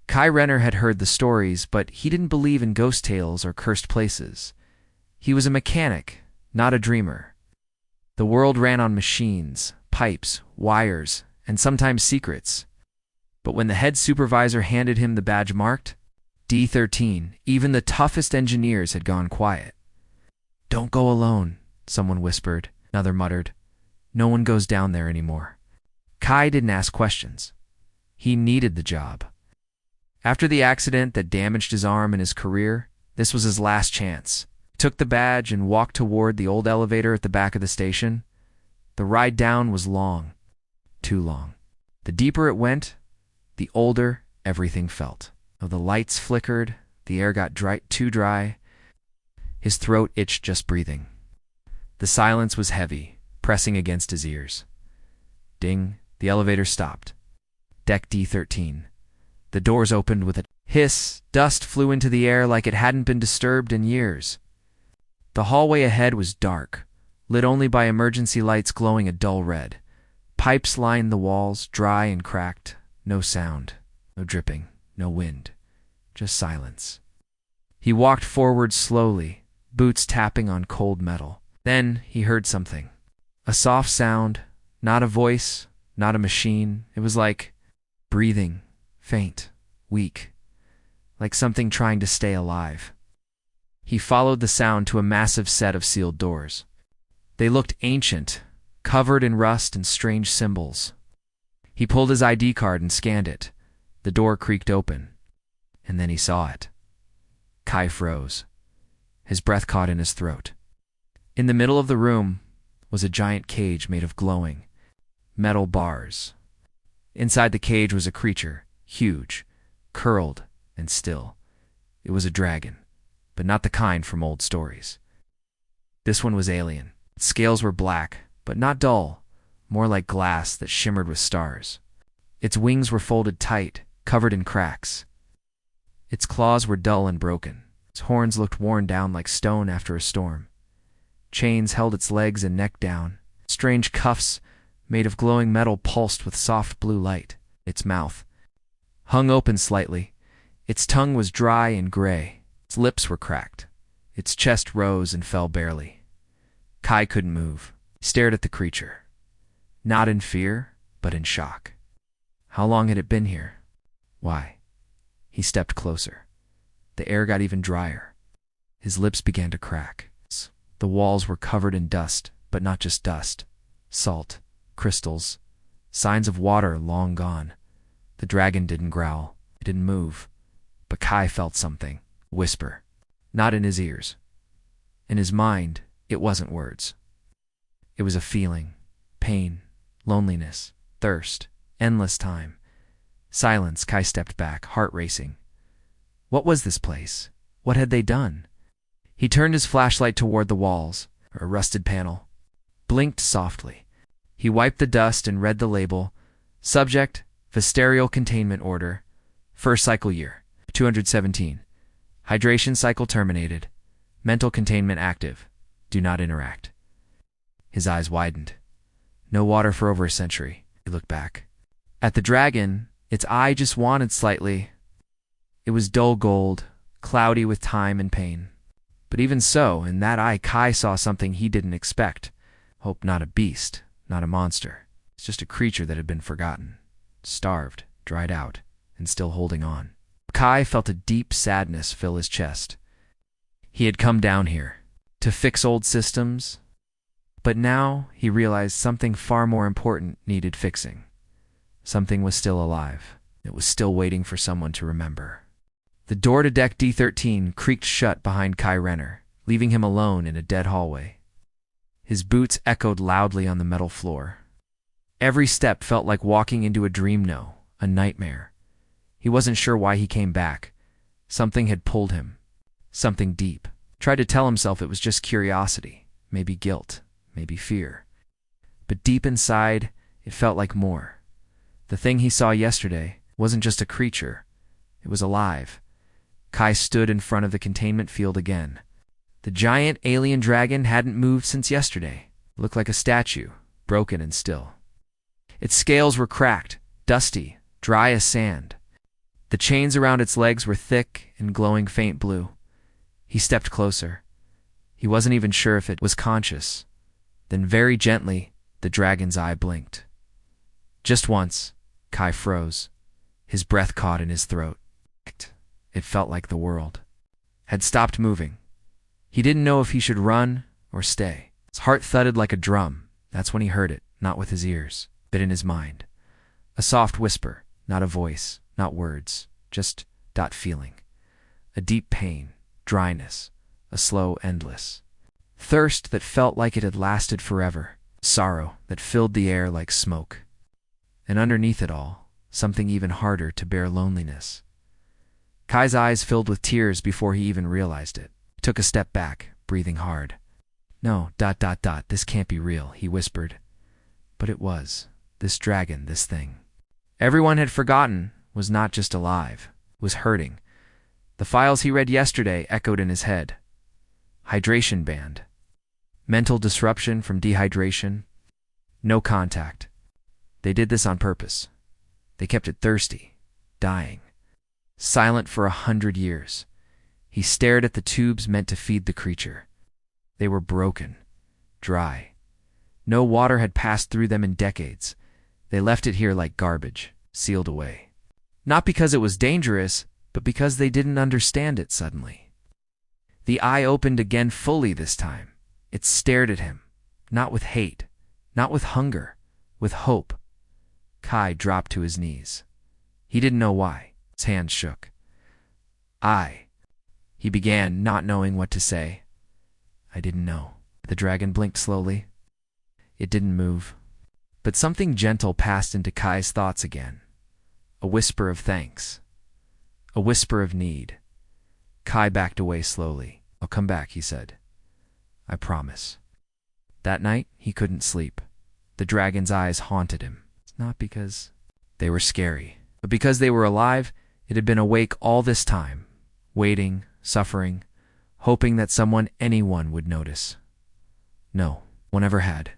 Kai Renner had heard the stories, but he didn't believe in ghost tales or cursed places. He was a mechanic, not a dreamer. The world ran on machines, pipes, wires, and sometimes secrets. But when the head supervisor handed him the badge marked D13, even the toughest engineers had gone quiet. "Don't go alone," someone whispered. Another muttered, "No one goes down there anymore." Kai didn't ask questions. He needed the job. After the accident that damaged his arm and his career, this was his last chance. He took the badge and walked toward the old elevator at the back of the station. The ride down was long, too long. The deeper it went, the older everything felt. The lights flickered, the air got too dry. His throat itched just breathing. The silence was heavy, pressing against his ears. Ding, the elevator stopped. Deck D13. The doors opened with a hiss. Dust flew into the air like it hadn't been disturbed in years. The hallway ahead was dark, lit only by emergency lights glowing a dull red. Pipes lined the walls, dry and cracked. No sound, no dripping, no wind, just silence. He walked forward slowly, boots tapping on cold metal. Then he heard something. A soft sound, not a voice, not a machine. It was like breathing, faint, weak, like something trying to stay alive. He followed the sound to a massive set of sealed doors. They looked ancient, covered in rust and strange symbols. He pulled his ID card and scanned it. The door creaked open, and then he saw it. Kai froze. His breath caught in his throat. In the middle of the room was a giant cage made of glowing metal bars. Inside the cage was a creature, huge, curled, and still. It was a dragon, but not the kind from old stories. This one was alien. Its scales were black, but not dull, more like glass that shimmered with stars. Its wings were folded tight, covered in cracks. Its claws were dull and broken. Its horns looked worn down like stone after a storm. Chains held its legs and neck down. Strange cuffs made of glowing metal pulsed with soft blue light. Its mouth hung open slightly. Its tongue was dry and gray. Its lips were cracked. Its chest rose and fell barely. Kai couldn't move. He stared at the creature. Not in fear, but in shock. How long had it been here? Why? He stepped closer. The air got even drier. His lips began to crack. The walls were covered in dust, but not just dust. Salt, crystals, signs of water long gone. The dragon didn't growl. It didn't move. But Kai felt something. Whisper. Not in his ears. In his mind, it wasn't words. It was a feeling. Pain, loneliness, thirst, endless time. Silence. Kai stepped back, heart racing. What was this place? What had they done? He turned his flashlight toward the walls. A rusted panel blinked softly. He wiped the dust and read the label. Subject, Visterial Containment Order. First cycle year, 217. Hydration cycle terminated. Mental containment active. Do not interact. His eyes widened. No water for over a century. He looked back. At the dragon, its eye just wanted slightly. It was dull gold, cloudy with time and pain. But even so, in that eye, Kai saw something he didn't expect. Hope. Not a beast, not a monster. It's just a creature that had been forgotten, starved, dried out, and still holding on. Kai felt a deep sadness fill his chest. He had come down here to fix old systems, but now he realized something far more important needed fixing. Something was still alive. It was still waiting for someone to remember. The door to deck D13 creaked shut behind Kai Renner, leaving him alone in a dead hallway. His boots echoed loudly on the metal floor. Every step felt like walking into a dream, a nightmare. He wasn't sure why he came back. Something had pulled him. Something deep. Tried to tell himself it was just curiosity, maybe guilt, maybe fear. But deep inside, it felt like more. The thing he saw yesterday wasn't just a creature. It was alive. Kai stood in front of the containment field again. The giant alien dragon hadn't moved since yesterday. It looked like a statue, broken and still. Its scales were cracked, dusty, dry as sand. The chains around its legs were thick and glowing faint blue. He stepped closer. He wasn't even sure if it was conscious. Then very gently, the dragon's eye blinked. Just once, Kai froze. His breath caught in his throat. It felt like the world had stopped moving. He didn't know if he should run or stay. His heart thudded like a drum. That's when he heard it, not with his ears, but in his mind. A soft whisper, not a voice, not words, just that feeling. A deep pain, dryness, a slow, endless thirst that felt like it had lasted forever, sorrow that filled the air like smoke. And underneath it all, something even harder to bear, loneliness. Kai's eyes filled with tears before he even realized it. He took a step back, breathing hard. No, this can't be real, he whispered. But it was. This dragon, this thing. Everyone had forgotten, was not just alive, was hurting. The files he read yesterday echoed in his head. Hydration banned. Mental disruption from dehydration. No contact. They did this on purpose. They kept it thirsty, dying. Silent for 100 years. He stared at the tubes meant to feed the creature. They were broken, dry. No water had passed through them in decades. They left it here like garbage, sealed away. Not because it was dangerous, but because they didn't understand it suddenly. The eye opened again fully this time. It stared at him, not with hate, not with hunger, with hope. Kai dropped to his knees. He didn't know why. His hands shook. He began, not knowing what to say. I didn't know. The dragon blinked slowly. It didn't move. But something gentle passed into Kai's thoughts again. A whisper of thanks. A whisper of need. Kai backed away slowly. I'll come back, he said. I promise. That night, he couldn't sleep. The dragon's eyes haunted him. It's not because they were scary, but because they were alive. It had been awake all this time, waiting, suffering, hoping that anyone would notice. No, one ever had.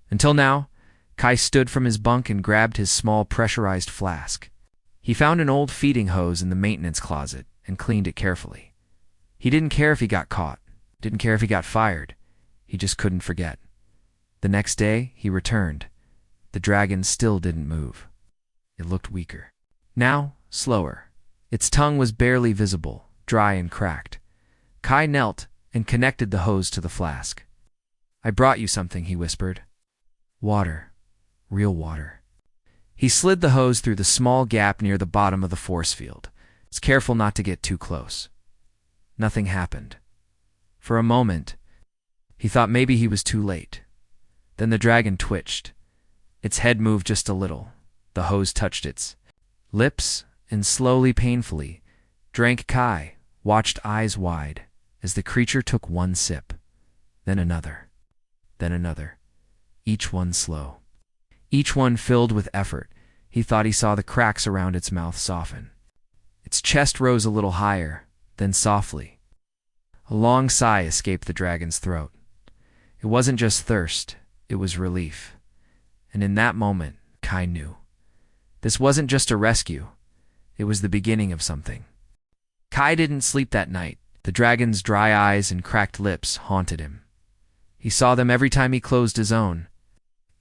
Until now, Kai stood from his bunk and grabbed his small pressurized flask. He found an old feeding hose in the maintenance closet and cleaned it carefully. He didn't care if he got caught, didn't care if he got fired. He just couldn't forget. The next day, he returned. The dragon still didn't move. It looked weaker. Now, slower. Its tongue was barely visible, dry and cracked. Kai knelt and connected the hose to the flask. I brought you something, he whispered. Water. Real water. He slid the hose through the small gap near the bottom of the force field. Was careful not to get too close. Nothing happened. For a moment, he thought maybe he was too late. Then the dragon twitched. Its head moved just a little. The hose touched its lips and slowly, painfully, drank. Kai watched eyes wide as the creature took one sip, then another, each one slow, each one filled with effort. He thought he saw the cracks around its mouth soften. Its chest rose a little higher, then softly. A long sigh escaped the dragon's throat. It wasn't just thirst, it was relief. And in that moment, Kai knew. This wasn't just a rescue. It was the beginning of something. Kai didn't sleep that night. The dragon's dry eyes and cracked lips haunted him. He saw them every time he closed his own.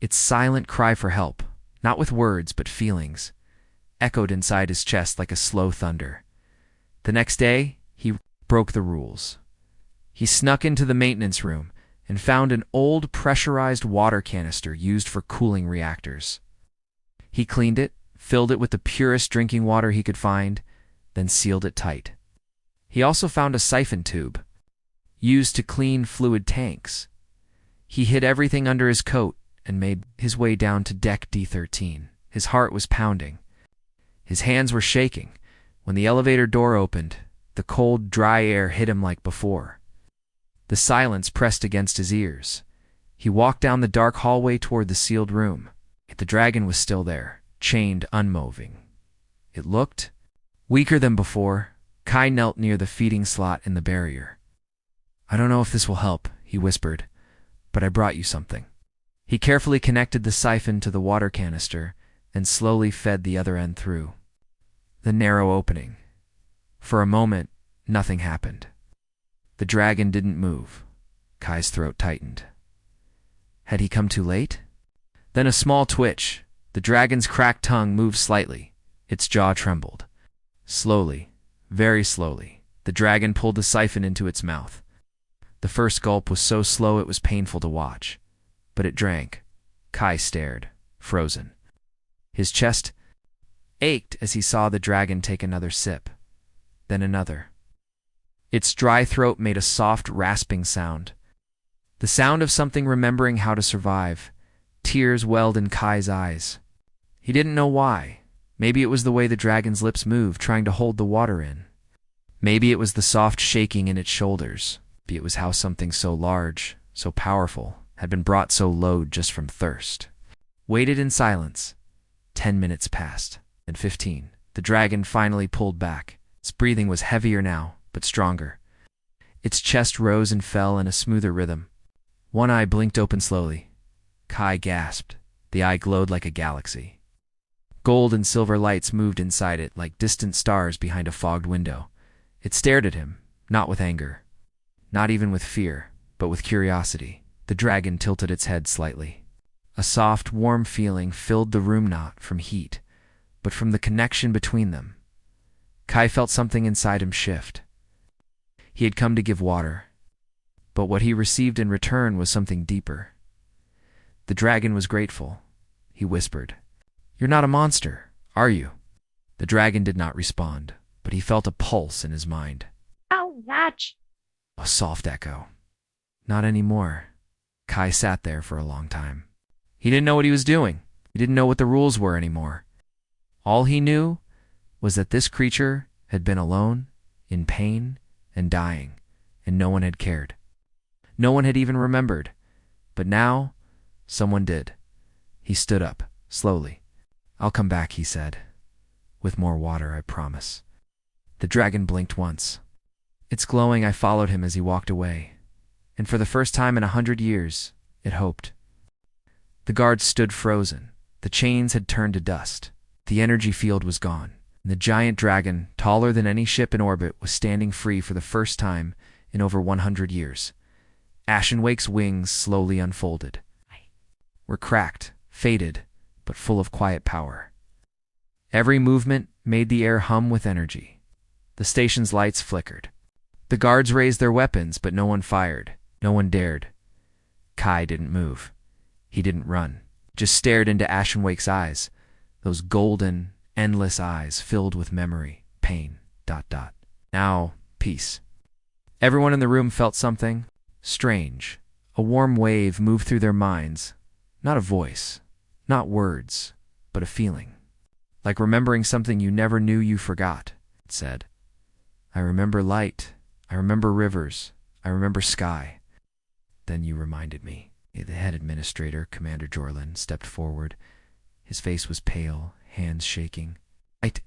Its silent cry for help, not with words but feelings, echoed inside his chest like a slow thunder. The next day, he broke the rules. He snuck into the maintenance room and found an old pressurized water canister used for cooling reactors. He cleaned it, filled it with the purest drinking water he could find, then sealed it tight. He also found a siphon tube, used to clean fluid tanks. He hid everything under his coat and made his way down to deck D13. His heart was pounding. His hands were shaking. When the elevator door opened, the cold, dry air hit him like before. The silence pressed against his ears. He walked down the dark hallway toward the sealed room. The dragon was still there, chained, unmoving. It looked weaker than before. Kai knelt near the feeding slot in the barrier. I don't know if this will help, he whispered, but I brought you something. He carefully connected the siphon to the water canister and slowly fed the other end through. the narrow opening. For a moment, nothing happened. The dragon didn't move. Kai's throat tightened. Had he come too late? Then a small twitch. The dragon's cracked tongue moved slightly. Its jaw trembled. Slowly, very slowly, the dragon pulled the siphon into its mouth. The first gulp was so slow it was painful to watch. But it drank. Kai stared, frozen. His chest ached as he saw the dragon take another sip, then another. Its dry throat made a soft, rasping sound. The sound of something remembering how to survive. Tears welled in Kai's eyes. He didn't know why. Maybe it was the way the dragon's lips moved, trying to hold the water in. Maybe it was the soft shaking in its shoulders. Maybe it was how something so large, so powerful, had been brought so low just from thirst. Waited in silence. 10 minutes passed, then 15. The dragon finally pulled back. Its breathing was heavier now, but stronger. Its chest rose and fell in a smoother rhythm. One eye blinked open slowly. Kai gasped. The eye glowed like a galaxy. Gold and silver lights moved inside it like distant stars behind a fogged window. It stared at him, not with anger, not even with fear, but with curiosity. The dragon tilted its head slightly. A soft, warm feeling filled the room, not from heat, but from the connection between them. Kai felt something inside him shift. He had come to give water, but what he received in return was something deeper. The dragon was grateful. He whispered, "You're not a monster, are you?" The dragon did not respond, but he felt a pulse in his mind. Oh, watch! A soft echo. Not anymore. Kai sat there for a long time. He didn't know what he was doing. He didn't know what the rules were anymore. All he knew was that this creature had been alone, in pain, and dying, and no one had cared. No one had even remembered. But now, someone did. He stood up, slowly. "I'll come back," he said. "With more water, I promise." The dragon blinked once. Its glowing eye followed him as he walked away. And for the first time in 100 years, it hoped. The guards stood frozen. The chains had turned to dust. The energy field was gone. And the giant dragon, taller than any ship in orbit, was standing free for the first time in over 100 years. Ashenwake's wings slowly unfolded. Were cracked, faded, but full of quiet power. Every movement made the air hum with energy. The station's lights flickered. The guards raised their weapons, but no one fired. No one dared. Kai didn't move. He didn't run. Just stared into Ashenwake's eyes. Those golden, endless eyes filled with memory, pain, ... Now, peace. Everyone in the room felt something strange. A warm wave moved through their minds. Not a voice, not words, but a feeling. Like remembering something you never knew you forgot, it said. "I remember light. I remember rivers. I remember sky." Then you reminded me. The head administrator, Commander Jorlin, stepped forward. His face was pale, hands shaking. "Light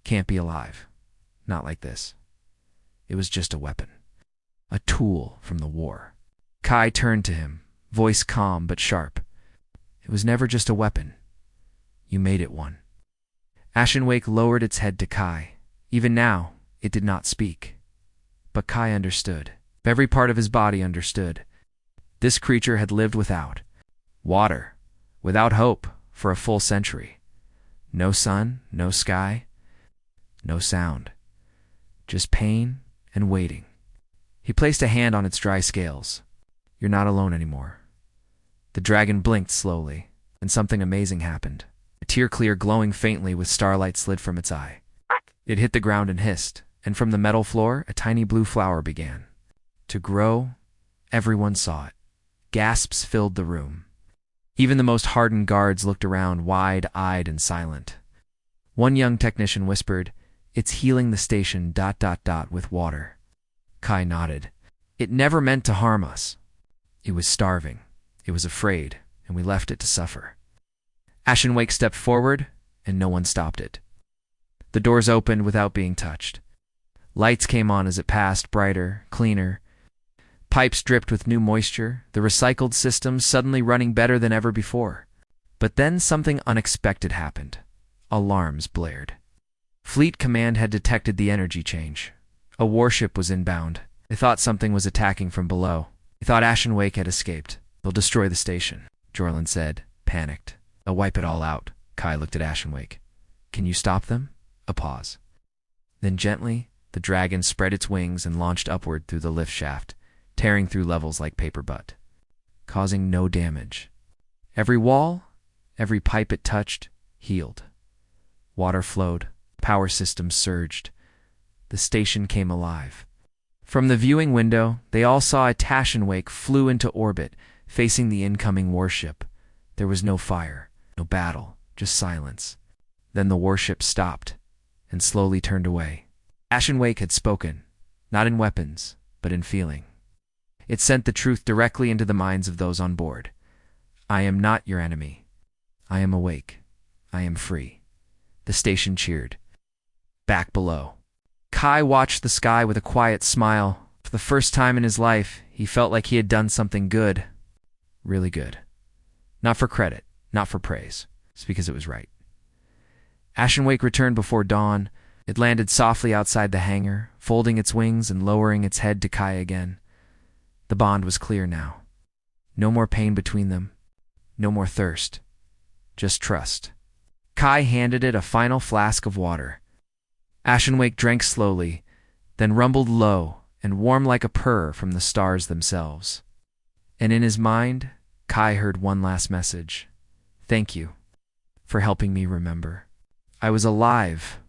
can't be alive. Not like this. It was just a weapon. A tool from the war." Kai turned to him, voice calm but sharp. "It was never just a weapon. You made it one." Ashenwake lowered its head to Kai. Even now, it did not speak. But Kai understood. Every part of his body understood. This creature had lived without water, without hope, for a full century. No sun, no sky, no sound. Just pain and waiting. He placed a hand on its dry scales. "You're not alone anymore." The dragon blinked slowly, and something amazing happened. A tear clear glowing faintly with starlight slid from its eye. It hit the ground and hissed, and from the metal floor a tiny blue flower began to grow. Everyone saw it. Gasps filled the room. Even the most hardened guards looked around, wide-eyed and silent. One young technician whispered, "It's healing the station ... with water." Kai nodded. "It never meant to harm us. It was starving. It was afraid, and we left it to suffer." Ashenwake stepped forward, and no one stopped it. The doors opened without being touched. Lights came on as it passed, brighter, cleaner. Pipes dripped with new moisture, the recycled system suddenly running better than ever before. But then something unexpected happened. Alarms blared. Fleet Command had detected the energy change. A warship was inbound. They thought something was attacking from below. They thought Ashen Wake had escaped. They'll destroy the station, Jorlin said, panicked. They'll wipe it all out. Kai looked at Ashen Wake. Can you stop them? A pause. Then gently, the dragon spread its wings and launched upward through the lift shaft, tearing through levels like paper butt, causing no damage. Every wall, every pipe it touched, healed. Water flowed. Power systems surged. The station came alive. From the viewing window, they all saw a Ashen Wake flew into orbit, facing the incoming warship. There was no fire, no battle, just silence. Then the warship stopped and slowly turned away. Ashen Wake had spoken, not in weapons, but in feeling. It sent the truth directly into the minds of those on board. I am not your enemy. I am awake. I am free. The station cheered. Back below, Kai watched the sky with a quiet smile. For the first time in his life, he felt like he had done something good. Really good. Not for credit, not for praise. It's because it was right. Ashen Wake returned before dawn. It landed softly outside the hangar, folding its wings and lowering its head to Kai again. The bond was clear now. No more pain between them. No more thirst. Just trust. Kai handed it a final flask of water. Ashen Wake drank slowly, then rumbled low and warm like a purr from the stars themselves. And in his mind, Kai heard one last message. Thank you for helping me remember. I was alive